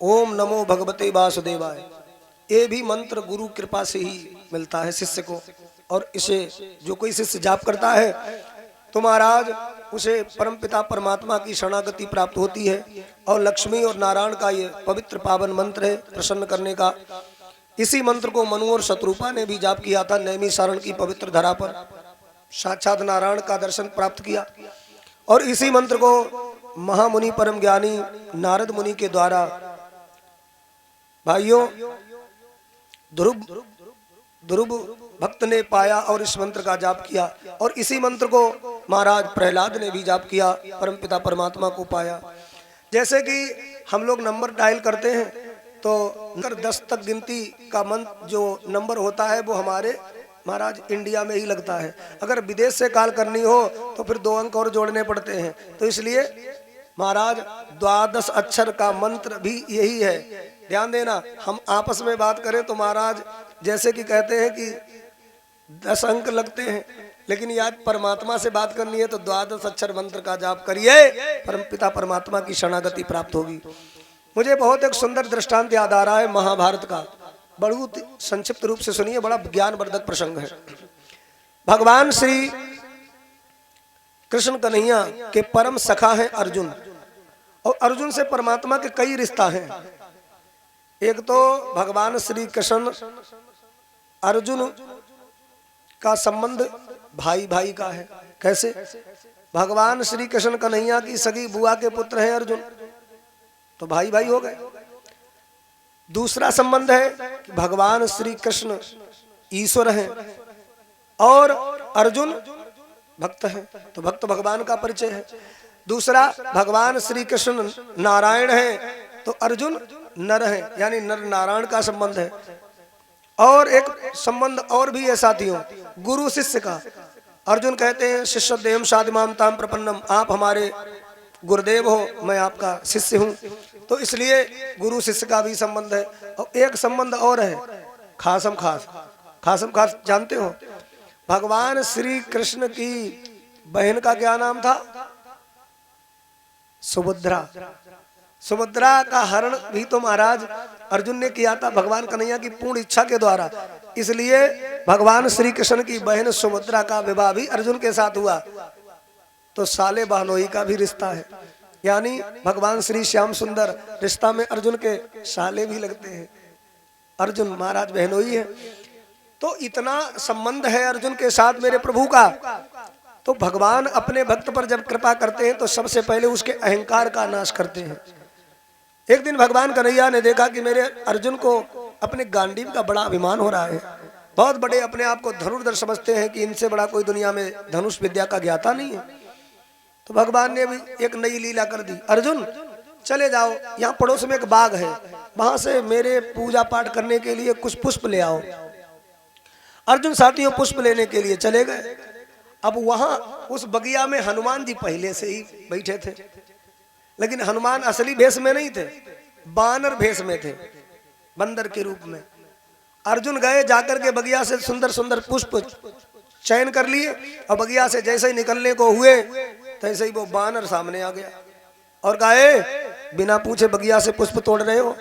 ओम नमो भगवते वासुदेवाय। ये भी मंत्र गुरु कृपा से ही मिलता है शिष्य को, और इसे जो कोई शिष्य जाप करता है तो महाराज उसे परमपिता परमात्मा की शरणागति प्राप्त होती है। और लक्ष्मी और नारायण का ये पवित्र पावन मंत्र है प्रसन्न करने का। इसी मंत्र को मनु और शत्रुपा ने भी जाप किया था नैमिषारण्य की पवित्र धरा पर, साक्षात नारायण का दर्शन प्राप्त किया। और इसी मंत्र को महामुनि परम ज्ञानी नारद मुनि के द्वारा भाइयों ध्रुव ध्रुव भक्त ने पाया और इस मंत्र का जाप किया। और इसी मंत्र को महाराज प्रहलाद ने भी जाप किया, परमपिता परमात्मा को पाया। जैसे कि हम लोग नंबर डायल करते हैं तो 10 तक गिनती का मंत्र जो नंबर होता है वो हमारे महाराज इंडिया में ही लगता है। अगर विदेश से कॉल करनी हो तो फिर 2 अंक और जोड़ने पड़ते हैं। तो इसलिए महाराज 12 अक्षर का मंत्र भी यही है। ध्यान देना, हम आपस में बात करें तो महाराज जैसे कि कहते हैं कि 10 अंक लगते हैं, लेकिन याद परमात्मा से बात करनी है तो 12 अक्षर मंत्र का जाप करिए, परमपिता परमात्मा की शरणागति प्राप्त होगी। मुझे बहुत एक सुंदर दृष्टांत याद आ रहा है महाभारत का, बहुत संक्षिप्त रूप से सुनिए, बड़ा ज्ञानवर्धक प्रसंग है। भगवान श्री कृष्ण कन्हैया के परम सखा हैं अर्जुन, और अर्जुन से परमात्मा के कई रिश्ता हैं। एक तो भगवान श्री कृष्ण अर्जुन का संबंध भाई भाई का है। कैसे? भगवान श्री कृष्ण कन्हैया की सगी बुआ के पुत्र हैं अर्जुन, तो भाई भाई हो गए। दूसरा संबंध है कि भगवान श्री कृष्ण ईश्वर हैं और अर्जुन भक्त हैं, तो भक्त भगवान का परिचय है। दूसरा भगवान श्री कृष्ण नारायण हैं तो अर्जुन नर है, यानी नर नारायण का संबंध है। और एक संबंध और भी है साथियों, गुरु शिष्य का। अर्जुन कहते हैं शिष्य देव साधिमाम ताम प्रपन्नम, आप हमारे गुरुदेव हो, मैं आपका शिष्य हूँ। तो इसलिए गुरु शिष्य का भी संबंध है। और एक संबंध और है खासम खास। खासम खास जानते हो? भगवान श्री कृष्ण की बहन का क्या नाम था? सुभद्रा। सुभद्रा का हरण भी तो महाराज अर्जुन ने किया था भगवान कन्हैया की पूर्ण इच्छा के द्वारा। इसलिए भगवान श्री कृष्ण की बहन सुभद्रा का विवाह भी अर्जुन के साथ हुआ। तो साले बहनोई का भी रिश्ता है, यानी भगवान श्री श्याम सुंदर रिश्ता में अर्जुन के साले भी लगते हैं। अर्जुन महाराज बहनोई है। तो इतना संबंध है अर्जुन के साथ मेरे प्रभु का। तो भगवान अपने भक्त पर जब कृपा करते हैं तो सबसे पहले उसके अहंकार का नाश करते हैं। एक दिन भगवान कन्हैया ने देखा कि मेरे अर्जुन को अपने गांडीव का बड़ा अभिमान हो रहा है, बहुत बड़े अपने आप को धनुर्धर समझते हैं कि इनसे बड़ा कोई दुनिया में धनुष विद्या का ज्ञाता नहीं है। तो भगवान ने भी एक नई लीला कर दी, अर्जुन चले जाओ, यहाँ पड़ोस में एक बाग है, वहां से मेरे पूजा पाठ करने के लिए कुछ पुष्प ले आओ। अर्जुन साथियों पुष्प लेने के लिए चले गए। अब वहां उस बगिया में हनुमान जी पहले से ही बैठे थे, लेकिन हनुमान असली भेष में नहीं थे, बानर भेष में थे, बंदर के रूप में। अर्जुन गए, जाकर के बगिया से सुंदर सुंदर पुष्प चयन कर लिए, और बगिया से जैसे ही निकलने को हुए तैसे ही वो बानर सामने आ गया और कहा बिना पूछे बगिया से पुष्प तोड़ रहे हो,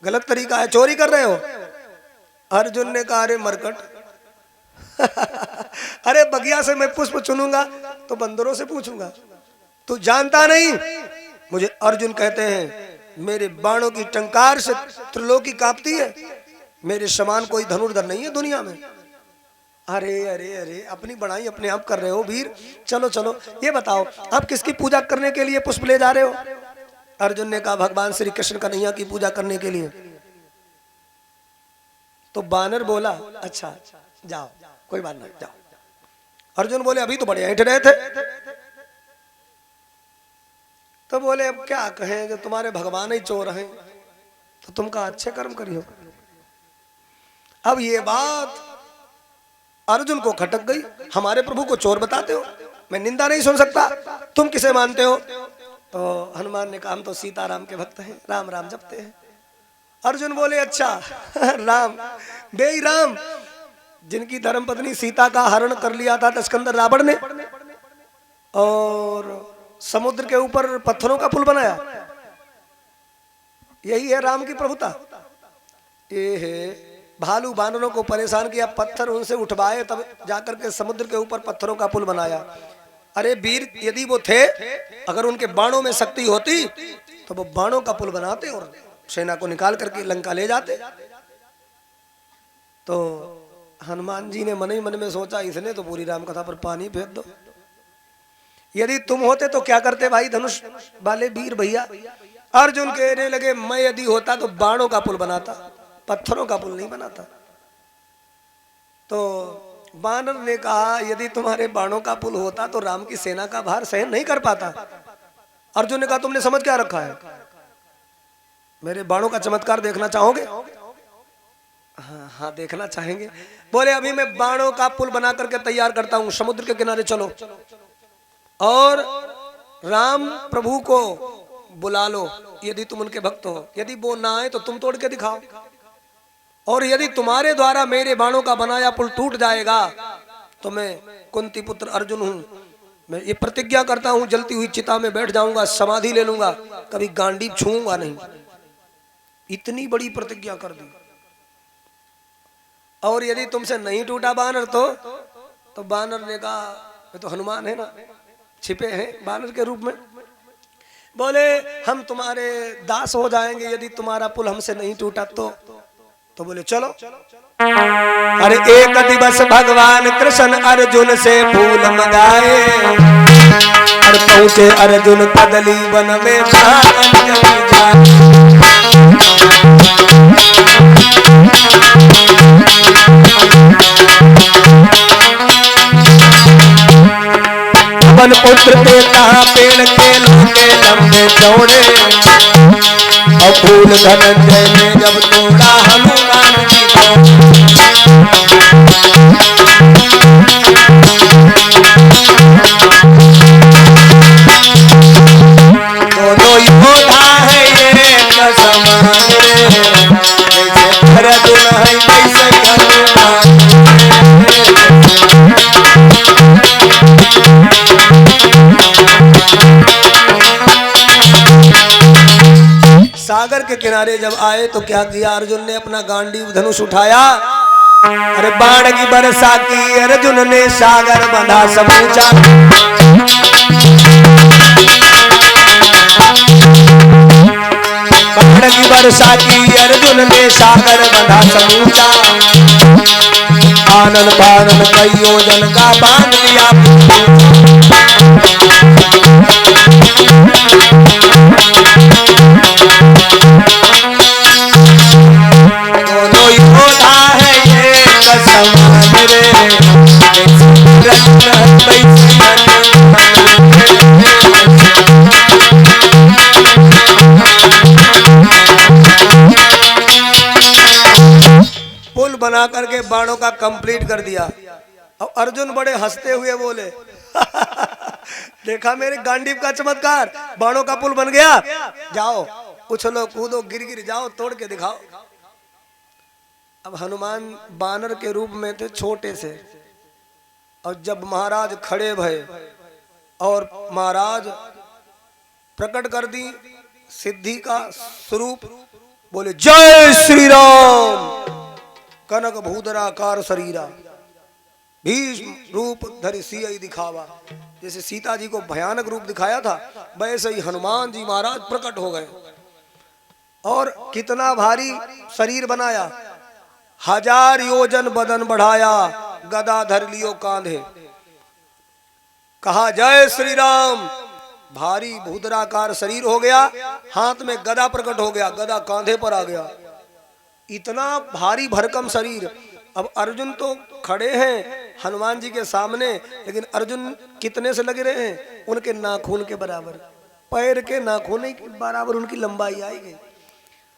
गलत तरीका है, चोरी कर रहे हो। अर्जुन ने कहा अरे मरकट अरे बगिया से मैं पुष्प चुनूंगा तो बंदरों से पूछूंगा, तू जानता नहीं मुझे। अर्जुन कहते हैं मेरे बाणों की टंकार से त्रिलोकी कांपती है, मेरे समान कोई धनुर्धर नहीं है दुनिया में। अरे अरे अरे अपनी बड़ाई अपने आप कर रहे हो वीर, चलो चलो ये बताओ आप किसकी पूजा करने के लिए पुष्प ले जा रहे हो? अर्जुन ने कहा भगवान श्री कृष्ण कन्हैया की पूजा करने के लिए। तो बानर बोला अच्छा जाओ, कोई बात नहीं जाओ। अर्जुन बोले अभी तो बड़े ऐंठ रहे थे। तो बोले अब क्या कहें, जो तुम्हारे भगवान ही चोर हैं, तो तुम का अच्छे कर्म करियो। अब ये बात अर्जुन को खटक गई, हमारे प्रभु को चोर बताते हो, मैं निंदा नहीं सुन सकता, तुम किसे मानते हो? तो हनुमान ने कहा हम तो सीताराम के भक्त हैं, राम राम जपते हैं। अर्जुन बोले अच्छा राम बेई राम, जिनकी धर्मपत्नी सीता का हरण कर लिया था तस्कंदर रावण ने, और समुद्र के ऊपर पत्थरों का पुल बनाया, यही है राम की प्रभुता। ये है भालू बानरों को परेशान किया, पत्थर उनसे उठवाए, तब जाकर के समुद्र के ऊपर पत्थरों का पुल बनाया। अरे वीर यदि वो थे, अगर उनके बाणों में शक्ति होती तो वो बाणों का पुल बनाते और सेना को निकाल करके लंका ले जाते। तो हनुमान जी ने मन ही मन में सोचा, इसने तो पूरी राम कथा पर पानी फेंक दो। यदि तुम होते तो क्या करते भाई धनुष वाले वीर भैया? अर्जुन कहने लगे, मैं यदि होता तो बाणों का पुल बनाता, पत्थरों का पुल नहीं बनाता। तो बानर ने कहा, यदि तुम्हारे बाणों का पुल होता तो राम की सेना का भार सहन नहीं कर पाता। अर्जुन ने कहा, तुमने समझ क्या रखा है? मेरे बाणों का चमत्कार देखना चाहोगे? हाँ हाँ देखना चाहेंगे। बोले, अभी मैं बाणों का पुल बना करके तैयार करता हूं, समुद्र के किनारे चलो और राम प्रभु को बुला लो, यदि तुम उनके भक्त हो। यदि वो ना आए तो तुम तोड़ के दिखाओ, और यदि तुम्हारे द्वारा मेरे बाणों का बनाया पुल टूट जाएगा तो मैं कुंती पुत्र अर्जुन हूं, मैं ये प्रतिज्ञा करता हूं, जलती हुई चिता में बैठ जाऊंगा, समाधि ले लूंगा, कभी गांडीव छूऊंगा नहीं। इतनी बड़ी प्रतिज्ञा कर दी। और यदि तुमसे नहीं टूटा बानर तो बानर ने कहा, ये तो हनुमान है ना, छिपे हैं बानर के रूप में। बोले, हम तुम्हारे दास हो जाएंगे यदि तुम्हारा पुल हमसे नहीं टूटा तो बोले चलो। अरे एक दिवस भगवान कृष्ण अर्जुन से फूल मंगाए, और पहुंचे अर्जुन कदली वन में वन पुत्र के कहा पेड़ के लंबे लंबे चौड़े, और फूल धनंजय ने जब तोड़ा हनुमान जी को। दोनों योद्धा है एक समान रे, जैसे अर्जुन है वैसे हनुमान। सागर के किनारे जब आए तो क्या किया अर्जुन ने? अपना गांडीव धनुष उठाया, अरे बाण की वर्षा की अर्जुन ने, सागर बंधा समूचा। बाण की वर्षा की अर्जुन ने, सागर बंधा समूचा। आनन बानन कई योजन का बांध लिया। दोनों योद्धा है एक समान रे, पुल बना करके बाणों का कंप्लीट कर दिया। अब अर्जुन बड़े हंसते हुए बोले देखा मेरे गांडीव का चमत्कार, बाणों का पुल बन गया, जाओ उछलो कूदो गिर गिर जाओ, तोड़ के दिखाओ। अब हनुमान बानर के रूप में थे, छोटे से, और जब महाराज खड़े भये और महाराज प्रकट कर दी सिद्धि का स्वरूप, बोले जय श्री राम। कनक भूधराकार शरीरा, भीष्म रूप धरि सियहि दिखावा। जैसे सीता जी को भयानक रूप दिखाया था, वैसे ही हनुमान जी महाराज प्रकट हो गए। और कितना भारी शरीर बनाया, 1000 योजन बदन बढ़ाया, गदा धर लियो कांधे, कहा जय श्री राम। भारी भूधराकार शरीर हो गया, हाथ में गदा प्रकट हो गया, गदा कांधे पर आ गया। इतना भारी भरकम शरीर। अब अर्जुन तो खड़े हैं हनुमान जी के सामने, लेकिन अर्जुन कितने से लगे रहे हैं? उनके नाखून के बराबर, पैर के नाखून के बराबर उनकी लंबाई आई गई।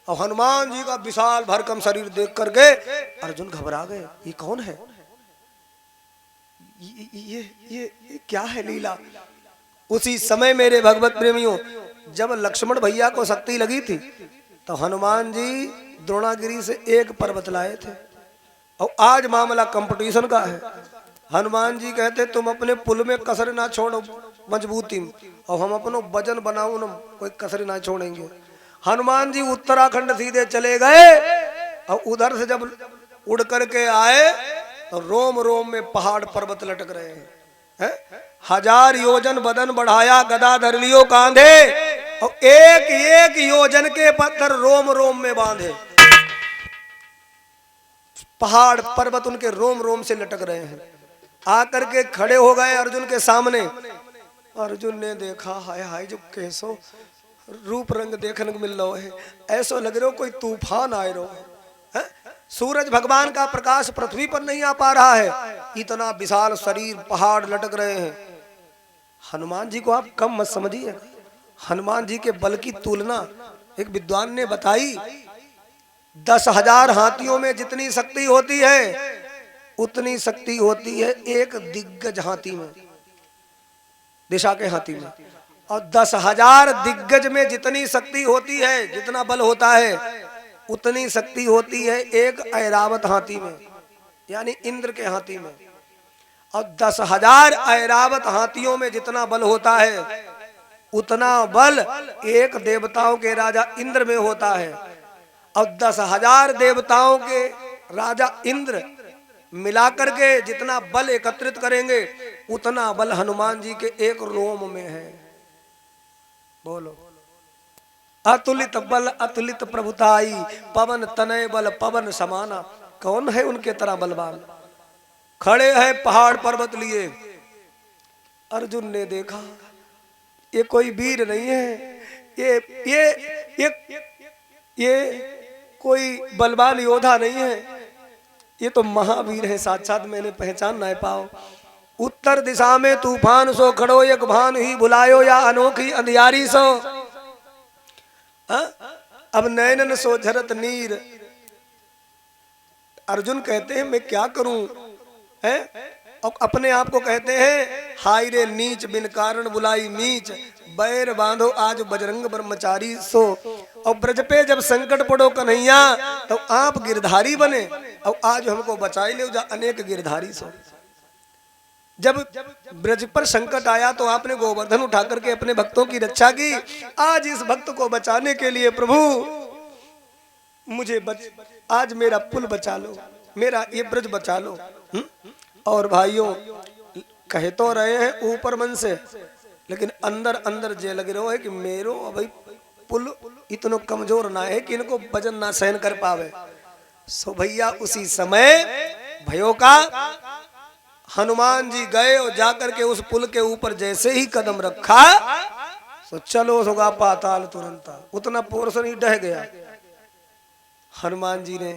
और हनुमान जी का विशाल भरकम शरीर देख करके अर्जुन घबरा गए, ये कौन है? ये क्या है लीला? उसी समय मेरे भगवत प्रेमियों, जब लक्ष्मण भैया को शक्ति लगी थी तो हनुमान जी द्रोणागिरी से एक पर्वत लाए थे। और आज मामला कंपटीशन का है। हनुमान जी कहते तुम अपने पुल में कसर ना छोड़ो मजबूती, और हम अपनो वजन बनाओ न कोई कसर ना छोड़ेंगे। हनुमान जी उत्तराखंड सीधे चले गए और उधर से जब उड़ करके आए तो रोम रोम में पहाड़ पर्वत लटक रहे हैं। 1000 योजन बदन बढ़ाया गदा धर लियो कांधे और एक एक योजन के पत्थर रोम रोम में बांधे। पहाड़ पर्वत उनके रोम रोम से लटक रहे हैं। आकर के खड़े हो गए अर्जुन के सामने। अर्जुन ने देखा, हाय हाय जो कैसो रूप रंग देखने को मिल रहा है, ऐसो लग रहा कोई तूफान आए रहो है। सूरज भगवान का प्रकाश पृथ्वी पर नहीं आ पा रहा है, इतना विशाल शरीर, पहाड़ लटक रहे हैं। हनुमान जी को आप कम मत समझिए। हनुमान जी के बल की तुलना एक विद्वान ने बताई, 10,000 हाथियों में जितनी शक्ति होती है उतनी शक्ति होती है एक दिग्गज हाथी में, दिशा के हाथी में। और 10,000 दिग्गज में जितनी शक्ति होती है, जितना बल होता है, उतनी शक्ति होती है एक ऐरावत हाथी में, यानी इंद्र के हाथी में। और 10,000 ऐरावत हाथियों में जितना बल होता है, उतना बल एक देवताओं के राजा इंद्र में होता है। और 10,000 देवताओं के राजा इंद्र मिलाकर के जितना बल एकत्रित करेंगे, उतना बल हनुमान जी के एक रोम में है। बोलो, अतुलित बल अतुलित प्रभुताई, पवन तनय बल पवन समाना। कौन है उनके तरह बलवान? खड़े हैं पहाड़ पर्वत लिए। अर्जुन ने देखा ये कोई वीर नहीं है, ये कोई बलवान योद्धा नहीं है, ये तो महावीर है साक्षात। मैंने पहचान ना पाओ। उत्तर दिशा में तूफान सो खड़ो, एक भान ही बुलायो या अनोखी अंधियारी सो। अब नैनन सो झरत नीर। अर्जुन कहते हैं मैं क्या करूं है, और अपने आप को कहते हैं हाय रे नीच, बिन कारण बुलाई नीच, बैर बांधो आज बजरंग ब्रह्मचारी सो। और ब्रज पे जब संकट पड़ो कन्हैया तो आप गिरधारी बने, और आज हमको बचाई ले जा अनेक गिरधारी सो। जब ब्रज पर संकट आया तो आपने गोवर्धन उठा करके अपने भक्तों की रक्षा की। आज इस भक्त को बचाने के लिए प्रभु मुझे आज मेरा पुल बचा लो, मेरा ये ब्रज बचा लो। और भाइयों कहे तो रहे हैं ऊपर मन से, लेकिन अंदर अंदर जे लग रहा है कि मेरो भाई पुल इतना कमजोर ना है कि इनको वजन ना सहन कर पावे। सो भैया उसी समय भयो का हनुमान जी गए और जाकर के उस पुल के ऊपर जैसे ही कदम रखा तो चलो सोगा पाताल तुरंत, उतना पोर्शन ही ढह गया। हनुमान जी ने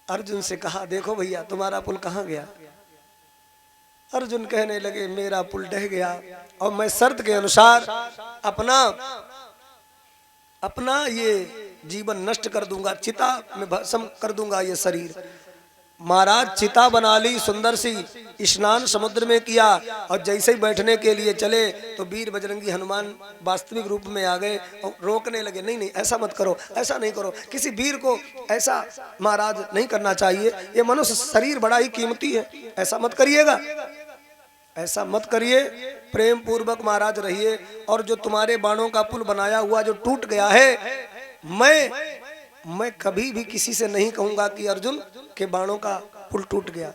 अर्जुन से कहा देखो भैया तुम्हारा पुल कहाँ गया। अर्जुन कहने लगे मेरा पुल ढह गया और मैं शर्त के अनुसार अपना ये जीवन नष्ट कर दूंगा, चिता में भस्म कर दूंगा ये शरीर। महाराज चिता बना ली सुंदर सी, स्नान समुद्र में किया और जैसे ही बैठने के लिए चले तो वीर बजरंगी हनुमान वास्तविक रूप में आ गए और रोकने लगे, नहीं नहीं ऐसा मत करो, ऐसा नहीं करो, किसी वीर को ऐसा महाराज नहीं करना चाहिए, ये मनुष्य शरीर बड़ा ही कीमती है, ऐसा मत करिएगा, ऐसा मत करिए, प्रेम पूर्वक महाराज रहिए। और जो तुम्हारे बाणों का पुल बनाया हुआ जो टूट गया है, मैं कभी भी किसी से नहीं कहूंगा कि अर्जुन के बाणों का पुल टूट गया,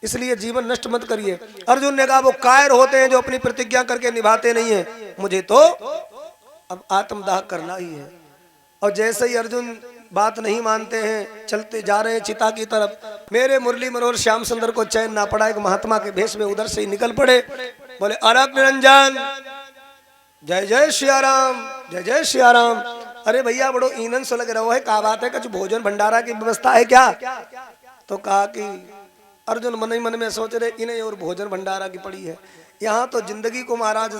इसलिए जीवन नष्ट मत करिए। अर्जुन ने कहा वो कायर होते हैं जो अपनी प्रतिज्ञा करके निभाते नहीं है, मुझे तो अब आत्मदाह करना ही है। और जैसे ही अर्जुन बात नहीं मानते हैं, चलते जा रहे हैं चिता की तरफ। मेरे मुरली मनोहर श्याम सुंदर को चैन ना पड़ा, एक महात्मा के भेष में उधर से ही निकल पड़े, बोले अरक निरंजन जय जय सियाराम, जय जय सियाराम। अरे भैया बड़ो ईंधन से लग रहा है, क्या बात है, कुछ भोजन भंडारा की व्यवस्था है क्या? तो कहा कि अर्जुन मन ही मन में सोच रहे इन्हें और भोजन भंडारा की पड़ी है, यहाँ तो जिंदगी को महाराज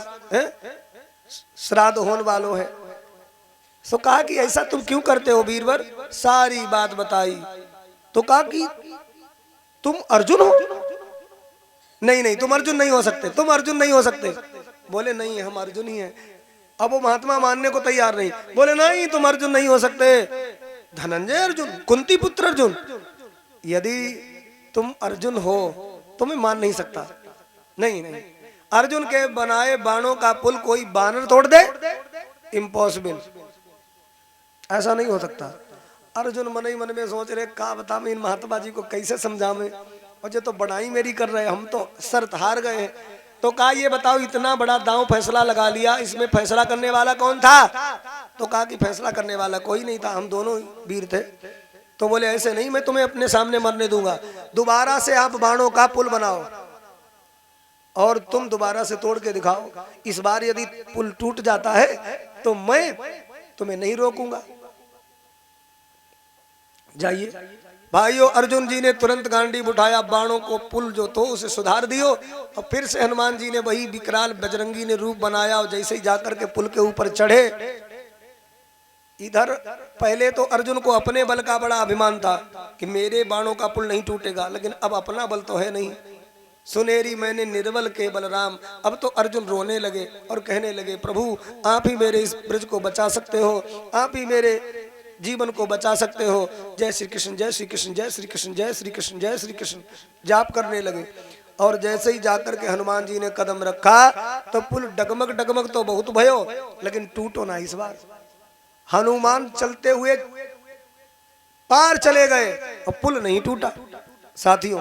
श्राद्ध होने वालों है। तो कहा कि ऐसा तुम क्यों करते हो वीरवर? सारी बात बताई। तो कहा कि तुम अर्जुन हो? नहीं नहीं तुम अर्जुन नहीं हो सकते, तुम अर्जुन नहीं हो सकते। बोले नहीं हम अर्जुन ही हैं। अब वो महात्मा मानने को तैयार नहीं, बोले नहीं तुम अर्जुन नहीं हो सकते, धनंजय अर्जुन, कुंती पुत्र अर्जुन, यदि तुम अर्जुन हो तो मैं मान नहीं सकता। नहीं नहीं, अर्जुन के बनाए बाणों का पुल कोई बानर तोड़ दे? इम्पॉसिबल, ऐसा नहीं हो सकता। अर्जुन मन ही मन में सोच रहे का बता मैं इन महात्मा जी को कैसे समझावे, और ये तो बड़ाई मेरी कर रहे, हम तो शर्त हार गए हैं। तो कहा ये बताओ इतना बड़ा दांव फैसला लगा लिया, इसमें फैसला करने वाला कौन था? तो कहा कि फैसला करने वाला कोई नहीं था, हम दोनों वीर थे। तो बोले ऐसे नहीं, मैं तुम्हें अपने सामने मरने दूंगा, दोबारा से आप बाणों का पुल बनाओ और तुम दोबारा से तोड़ के दिखाओ। इस बार यदि पुल टूट जाता है तो मैं तुम्हें नहीं रोकूंगा। जाइए भाइयों, अर्जुन जी ने तुरंत गांडीव उठाया, बाणों को पुल जो तो उसे सुधार दियो, और फिर से हनुमान जी ने वही विकराल बजरंगी ने रूप बनाया, और जैसे ही जाकर के पुल के ऊपर चढ़े, इधर पहले तो अर्जुन को अपने बल का बड़ा अभिमान था कि मेरे बाणों का पुल नहीं टूटेगा, लेकिन अब अपना बल तो है नहीं। सुनेरी मैंने निर्बल के बलराम, अब तो अर्जुन रोने लगे और कहने लगे प्रभु आप ही मेरे इस ब्रज को बचा सकते हो, आप ही मेरे जीवन को बचा सकते हो। जय श्री कृष्ण जय श्री कृष्ण जय श्री कृष्ण जय श्री कृष्ण जय श्री कृष्ण जाप करने लगे। और जैसे ही जाकर के हनुमान जी ने कदम रखा तो पुल डगमग डगमग तो बहुत भयो, लेकिन टूटो ना इस बार। हनुमान चलते हुए पार चले गए और पुल नहीं टूटा साथियों।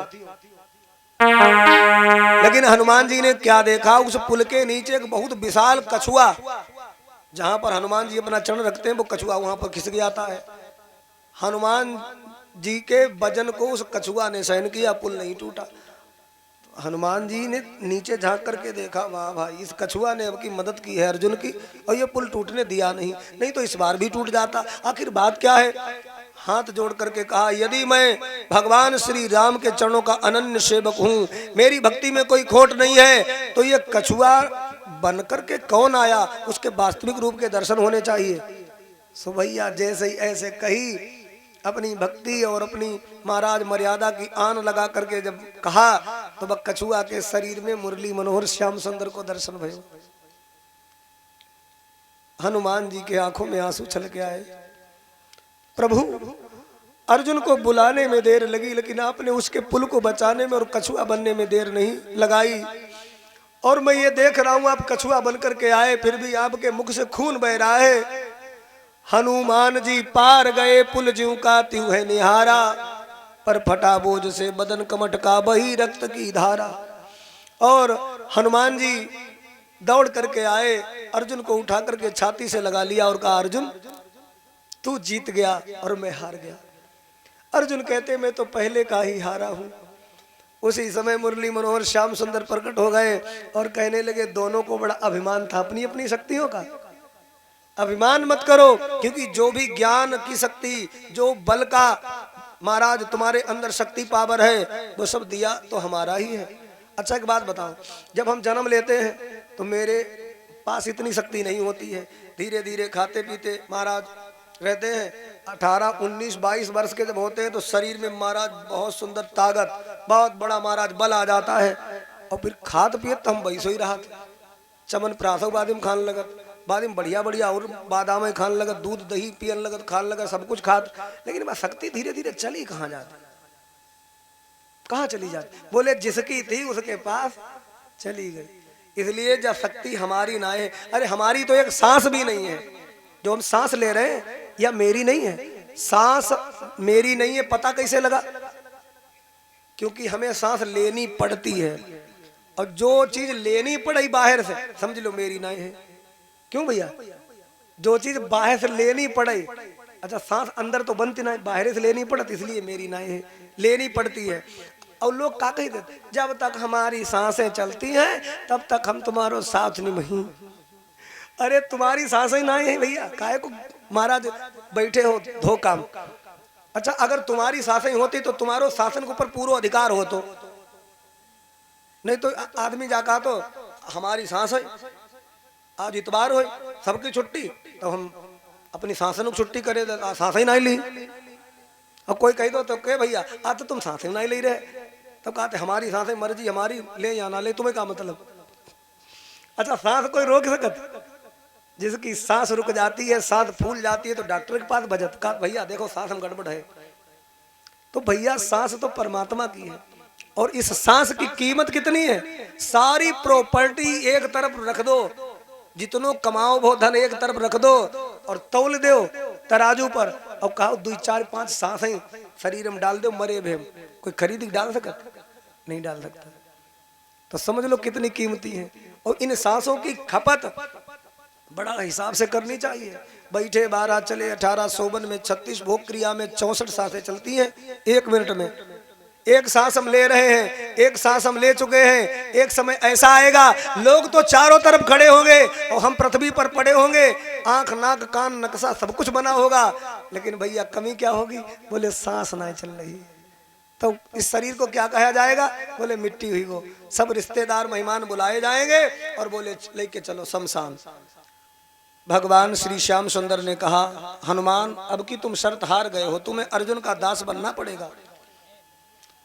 लेकिन हनुमान जी ने क्या देखा, उस पुल के नीचे एक बहुत विशाल कछुआ, जहां पर हनुमान जी अपना चरण रखते हैं वो कछुआ वहां पर खिसक जाता है। हनुमान जी के वजन को उस कछुआ ने सहन किया, पुल नहीं टूटा। हनुमान जी ने नीचे झांक करके देखा, वाह भाई इस कछुआ ने अब की मदद की है अर्जुन की, और ये पुल टूटने दिया नहीं, नहीं तो इस बार भी टूट जाता। आखिर बात क्या है? हाथ जोड़ करके कहा यदि मैं भगवान श्री राम के चरणों का अनन्य सेवक हूँ, मेरी भक्ति में कोई खोट नहीं है, तो ये कछुआ बनकर के कौन आया, उसके वास्तविक रूप के दर्शन होने चाहिए। सो भैया जैसे ही ऐसे कही, अपनी भक्ति और अपनी महाराज मर्यादा की आन लगा करके जब कहा, तो वह कछुआ के शरीर में मुरली मनोहर श्याम सुंदर को दर्शन भयो। हनुमान जी के आंखों में आंसू छलके आए। प्रभु अर्जुन को बुलाने में देर लगी, लेकिन आपने उसके पुल को बचाने में और कछुआ बनने में देर नहीं लगाई। और मैं ये देख रहा हूं आप कछुआ बनकर के आए, फिर भी आपके मुख से खून बह रहा है। हनुमान जी पार गए पुल ज्यों का त्यों है निहारा, पर फटा बोझ से बदन कमट का बही रक्त की धारा। और हनुमान जी दौड़ करके आए, अर्जुन को उठा करके छाती से लगा लिया और कहा अर्जुन तू जीत गया और मैं हार गया। अर्जुन कहते मैं तो पहले का ही हारा हूं। उसी समय मुरली मनोहर श्याम सुंदर प्रकट हो गए और कहने लगे दोनों को बड़ा अभिमान था अपनी अपनी शक्तियों का। अभिमान मत करो, क्योंकि जो भी ज्ञान की शक्ति, जो बल का महाराज तुम्हारे अंदर शक्ति पावर है, वो सब दिया तो हमारा ही है। अच्छा एक बात बताओ, जब हम जन्म लेते हैं तो मेरे पास इतनी शक्ति नहीं होती है, धीरे धीरे खाते पीते महाराज रहते हैं। 18, 19, 22 वर्ष के जब होते हैं तो शरीर में महाराज बहुत सुंदर ताकत, बहुत बड़ा महाराज बल आ जाता है। और फिर खाद पिए तो हम वैसे ही रहा थे, चमन प्रासव बादिम खान लगत, बादिम बढ़िया बढ़िया और बादाम खान लगत, दूध दही पियन लगत, खान लगत, सब कुछ खात। लेकिन वह शक्ति धीरे धीरे चली कहाँ जाती, कहाँ चली जाती? बोले जिसकी थी उसके पास चली गई। इसलिए जब शक्ति हमारी ना है, अरे हमारी तो एक सांस भी नहीं है, जो हम सांस ले रहे हैं या मेरी नहीं है। सांस मेरी नहीं है पता कैसे लगा? क्योंकि हमें सांस लेनी पड़ती है, और जो चीज लेनी पड़ी बाहर से समझ लो मेरी नहीं है। क्यों भैया? जो चीज बाहर से लेनी पड़े, अच्छा सांस अंदर तो बनती ना, बाहर से लेनी पड़ती, इसलिए मेरी नहीं है, लेनी पड़ती है। और लोग क्या कहते हैं, जब तक हमारी सांसें चलती हैं तब तक हम तुम्हारो साथ नहीं। अरे तुम्हारी सांसें ही नहीं है भैया, काहे को महाराज बैठे हो धो काम। अच्छा अगर तुम्हारी सांसें होती तो तुम्हारो शासन के ऊपर पूरा अधिकार हो, तो नहीं तो आदमी जाका तो हमारी सांस है, आज इतवार हो सबकी छुट्टी, तो हम अपनी सांसन को छुट्टी करे, सांसें ही नहीं ली। अब कोई कह दो तो कहे भैया आज तो तुम सांसें नहीं ले रहे, तो कहते हमारी सांसें मर्जी हमारी, ले या ना ले तुम्हें क्या मतलब। अच्छा सांस कोई रोक सकत? जिसकी सांस रुक जाती है, सांस फूल जाती है, तो डॉक्टर के पास बजत का भैया देखो सांस में गड़बड़ है। तो भैया सांस तो परमात्मा की है, और इस सांस की कीमत कितनी है? सारी प्रॉपर्टी एक तरफ रख दो, जितनो कमाओ वो धन एक तरफ रख दो और तौल दो तराजू पर और कहो 2 4 5 सांसें शरीर में डाल दो, मरे भेम कोई खरीद डाल सकता नहीं, डाल सकता। तो समझ लो कितनी कीमती है। और इन सांसों की खपत बड़ा हिसाब से करनी चाहिए। बैठे 12 चले 18, सोबन में 36, भोग क्रिया में 64 सांसें चलती हैं 1 मिनट में। एक सांस हम ले रहे हैं, एक सांस हम ले चुके हैं। एक समय ऐसा आएगा लोग तो चारों तरफ खड़े होंगे और हम पृथ्वी पर पड़े होंगे, आंख नाक कान नक्शा सब कुछ बना होगा, लेकिन भैया कमी क्या होगी? बोले सांस ना चल रही। तो इस शरीर को क्या कहा जाएगा? बोले मिट्टी हुई वो। सब रिश्तेदार मेहमान बुलाए जाएंगे और बोले लेके चलो शमशान। भगवान श्री श्याम सुंदर ने कहा, हनुमान अब की तुम शर्त हार गए हो, तुम्हें अर्जुन का दास बनना पड़ेगा।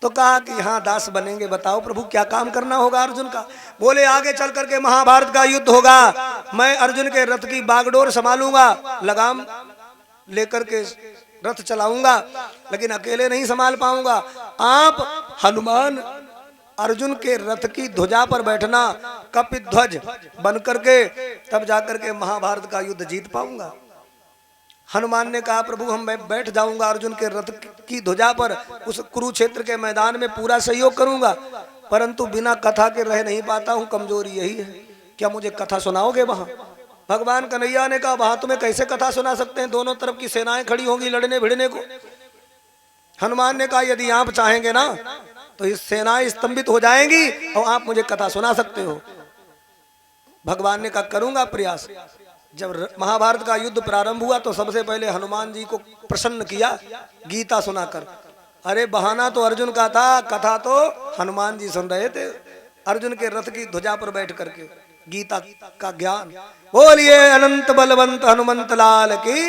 तो कहा कि हाँ दास बनेंगे, बताओ प्रभु क्या काम करना होगा अर्जुन का? बोले आगे चल करके महाभारत का युद्ध होगा, मैं अर्जुन के रथ की बागडोर संभालूंगा, लगाम लेकर के रथ चलाऊंगा, लेकिन अकेले नहीं संभाल पाऊंगा। आप हनुमान अर्जुन के रथ की ध्वजा पर बैठना, कपिध्वज बन करके, तब जाकर के महाभारत का युद्ध जीत पाऊंगा। हनुमान ने कहा प्रभु हम बैठ जाऊंगा अर्जुन के रथ की ध्वजा पर, उस कुरुक्षेत्र के मैदान में पूरा सहयोग करूंगा, परंतु बिना कथा के रह नहीं पाता हूं, कमजोरी यही है। क्या मुझे कथा सुनाओगे वहां? भगवान कन्हैया ने कहा वहां तुम्हें कैसे कथा सुना सकते हैं, दोनों तरफ की सेनाएं खड़ी होंगी लड़ने भिड़ने को। हनुमान ने कहा यदि आप चाहेंगे ना तो इस सेनाएं स्तंभित हो जाएंगी और आप मुझे कथा सुना सकते हो। भगवान ने कहा करूंगा प्रयास। जब महाभारत का युद्ध प्रारंभ हुआ तो सबसे पहले हनुमान जी को प्रसन्न किया गीता सुनाकर। अरे बहाना तो अर्जुन का था, कथा तो हनुमान जी सुन रहे थे अर्जुन के रथ की ध्वजा पर बैठ करके गीता का ज्ञान। बोलिए अनंत बलवंत हनुमंत लाल की।